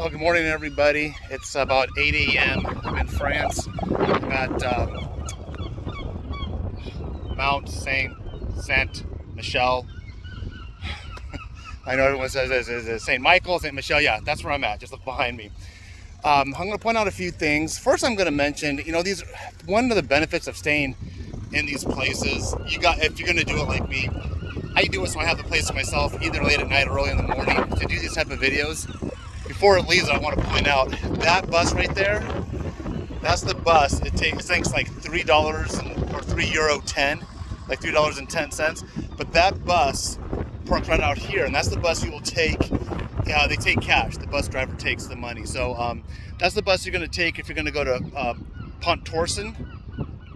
Well, good morning, everybody. It's about 8 a.m. I'm in France. I'm at Mont Saint Michel. I know everyone says it's St. Michael, St. Michel. Yeah, that's where I'm at. Just look behind me. I'm going to point out a few things. First, I'm going to mention, one of the benefits of staying in these places, if you're going to do it like me, I do it so I have the place to myself, either late at night or early in the morning, to do these type of videos. Before it leaves, I want to point out that bus right there. That's the bus. It takes like $3 or €3.10, like $3.10. But that bus parks right out here, and that's the bus you will take. They take cash. The bus driver takes the money. So that's the bus you're going to take if you're going to go to Pontorson.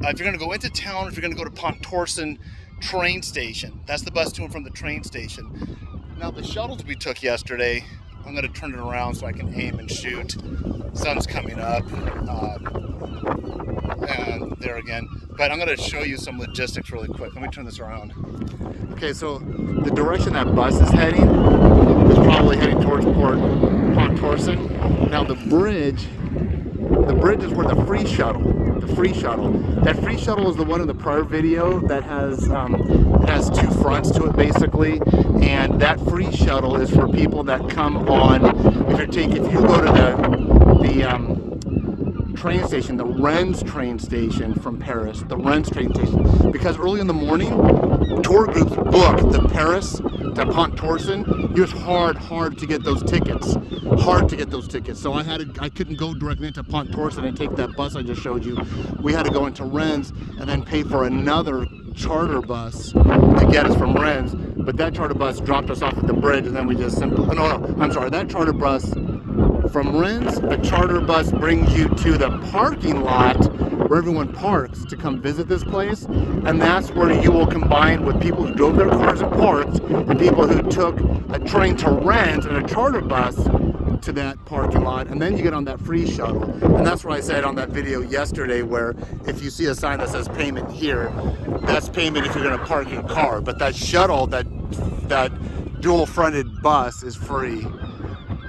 If you're going to go into town, if you're going to go to Pontorson train station, that's the bus to and from the train station. Now the shuttles we took yesterday, I'm going to turn it around so I can aim and shoot. Sun's coming up, and there again. But I'm going to show you some logistics really quick. Let me turn this around. Okay, so the direction that bus is heading is probably heading towards Pontorson. Now the bridge is where the free shuttle. That free shuttle is the one in the prior video that has it has two fronts to it basically, and that free shuttle is for people that come on. If you go to the train station, the Rennes train station from Paris, because early in the morning tour groups book the Paris to Pontorson. It's hard to get those tickets. So I couldn't go directly into Pontorson and take that bus I just showed you. We had to go into Rennes and then pay for another charter bus to get us from Rennes. But that charter bus dropped us off at the bridge, and then we just that charter bus from Rennes, a charter bus brings you to the parking lot where everyone parks to come visit this place, and that's where you will combine with people who drove their cars and parked, and people who took a train to Rennes and a charter bus to that parking lot, and then you get on that free shuttle. And that's what I said on that video yesterday, where if you see a sign that says payment here, that's payment if you're going to park your car. But that shuttle, that dual fronted bus is free.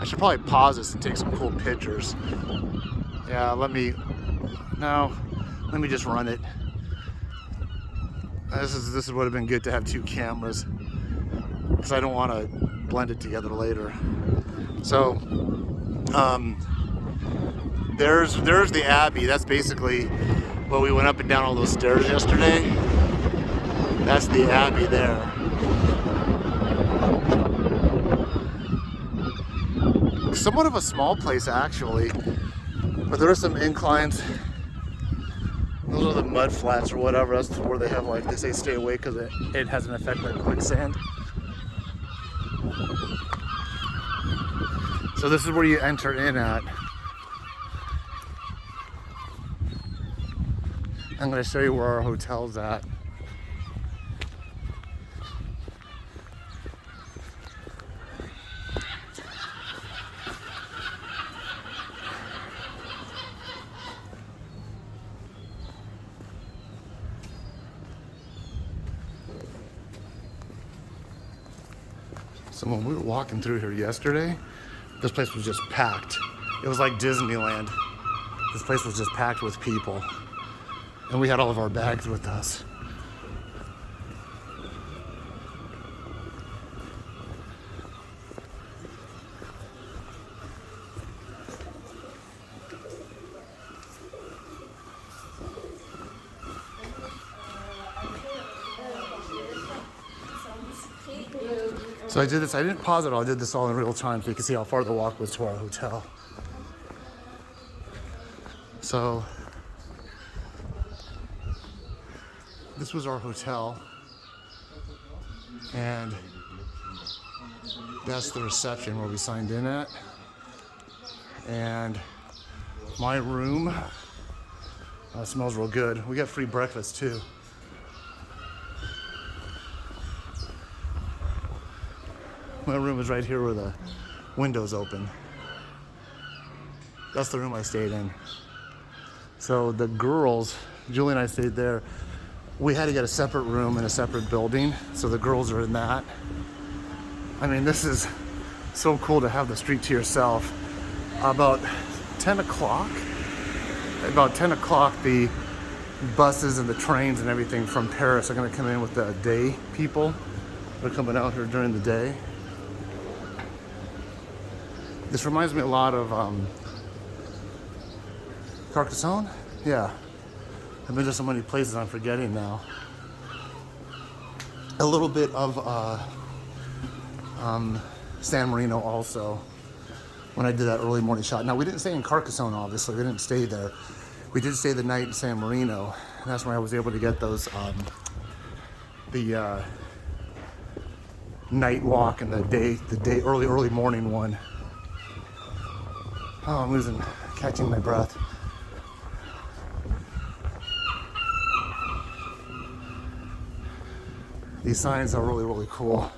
I should probably pause this and take some cool pictures. Yeah, let me just run it. This would have been good to have two cameras, because I don't want to blend it together later. So there's the Abbey. That's basically well, we went up and down all those stairs yesterday. That's the Abbey there. Somewhat of a small place actually, but there are some inclines. Those are the mud flats or whatever. That's where they have, like, they say stay away because it has an effect like quicksand. So this is where you enter in at. I'm going to show you where our hotel's at. So when we were walking through here yesterday, this place was just packed. It was like Disneyland. This place was just packed with people. And we had all of our bags with us. So I did this, I didn't pause it all, I did this all in real time so you can see how far the walk was to our hotel. So this was our hotel, and that's the reception where we signed in at. And my room smells real good. We got free breakfast too. My room is right here where the window's open. That's the room I stayed in. So the girls, Julie and I stayed there. We had to get a separate room in a separate building, so the girls are in that. I mean, this is so cool to have the street to yourself. About 10 o'clock. About 10 o'clock, the buses and the trains and everything from Paris are going to come in with the day people. They're coming out here during the day. This reminds me a lot of Carcassonne? Yeah. I've been to so many places I'm forgetting now. A little bit of San Marino also, when I did that early morning shot. Now, we didn't stay in Carcassonne, obviously. We didn't stay there. We did stay the night in San Marino, and that's where I was able to get those, the night walk and the day early morning one. Oh, I'm catching my breath. These signs are really, really cool.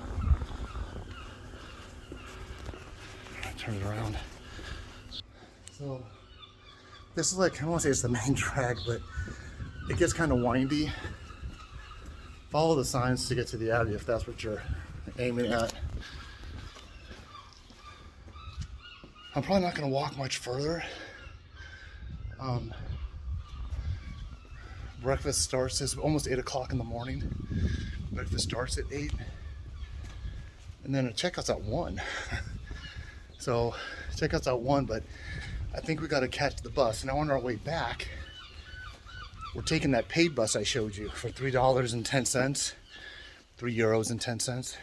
Turn it around. So, this is like, I don't want to say it's the main drag, but it gets kind of windy. Follow the signs to get to the Abbey if that's what you're aiming at. I'm probably not going to walk much further. Breakfast starts, it's almost 8 o'clock in the morning. Breakfast starts at 8. And then checkout's at 1. So checkout's at 1, but I think we got to catch the bus. And on our way back, we're taking that paid bus I showed you for $3.10, €3.10.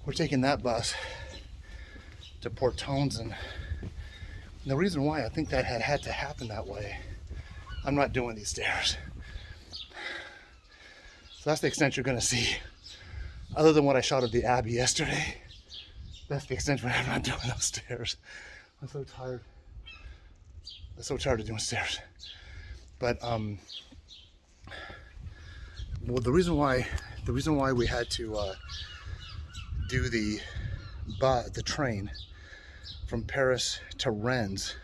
We're taking that bus to Port Townsend. And the reason why I think that had to happen that way, I'm not doing these stairs. So that's the extent you're going to see. Other than what I shot of the Abbey yesterday, that's the extent where I'm not doing those stairs. I'm so tired. I'm so tired of doing stairs. But well, the reason why we had to do the train from Paris to Rennes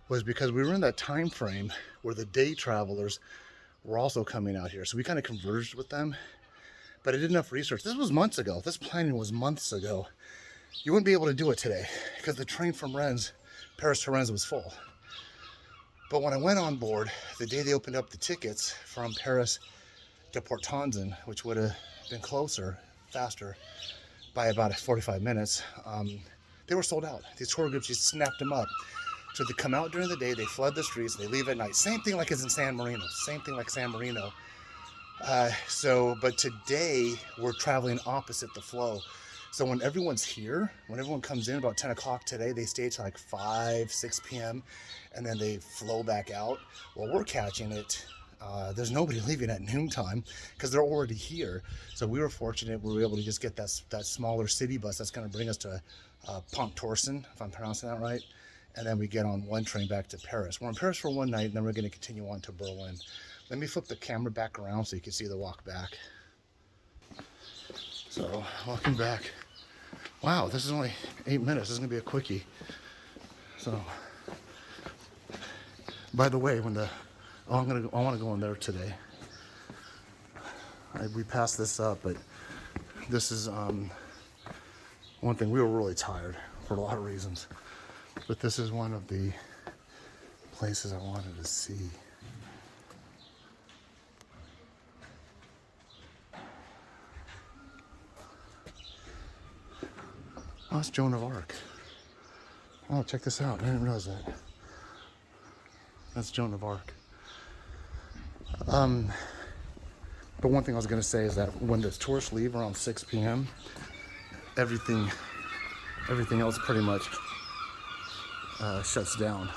was because we were in that time frame where the day travelers were also coming out here. So we kind of converged with them. But I did enough research. This was months ago. This planning was months ago. You wouldn't be able to do it today because the train from Rennes, Paris to Rennes, was full. But when I went on board, the day they opened up the tickets from Paris to Port Townsend, which would have been closer, faster, by about 45 minutes, they were sold out. These tour groups just snapped them up. So they come out during the day, they flood the streets, they leave at night. Same thing like it's in San Marino. Same thing like San Marino. But today we're traveling opposite the flow. So when everyone's here, when everyone comes in about 10 o'clock today, they stay till like 5, 6 p.m. and then they flow back out. Well, we're catching it. There's nobody leaving at noontime because they're already here. So we were fortunate. We were able to just get that smaller city bus that's going to bring us to Pont Torsen, if I'm pronouncing that right. And then we get on one train back to Paris. We're in Paris for one night, and then we're going to continue on to Berlin. Let me flip the camera back around so you can see the walk back. So, walking back. Wow, this is only 8 minutes. This is going to be a quickie. So, by the way, I want to go in there today. We passed this up, but this is one thing. We were really tired for a lot of reasons, but this is one of the places I wanted to see. Oh, it's Joan of Arc. Oh, check this out. I didn't realize that. That's Joan of Arc. But one thing I was going to say is that when the tourists leave around 6 p.m., everything else pretty much shuts down.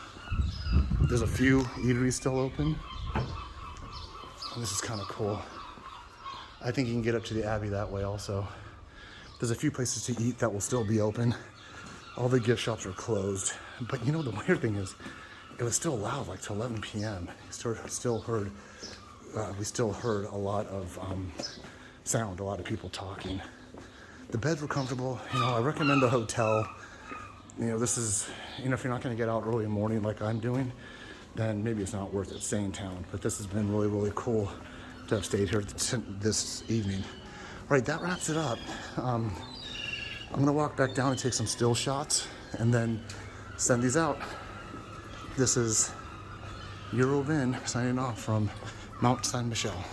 There's a few eateries still open. And this is kind of cool. I think you can get up to the Abbey that way also. There's a few places to eat that will still be open. All the gift shops are closed. But you know, the weird thing is, it was still loud, like till 11 p.m. We still heard a lot of sound, a lot of people talking. The beds were comfortable. You know, I recommend the hotel. You know, this is, you know, if you're not going to get out early in the morning like I'm doing, then maybe it's not worth it staying in town. But this has been really, really cool to have stayed here this evening. All right, that wraps it up. I'm going to walk back down and take some still shots, and then send these out. This is Eurovin signing off from Mont Saint Michel.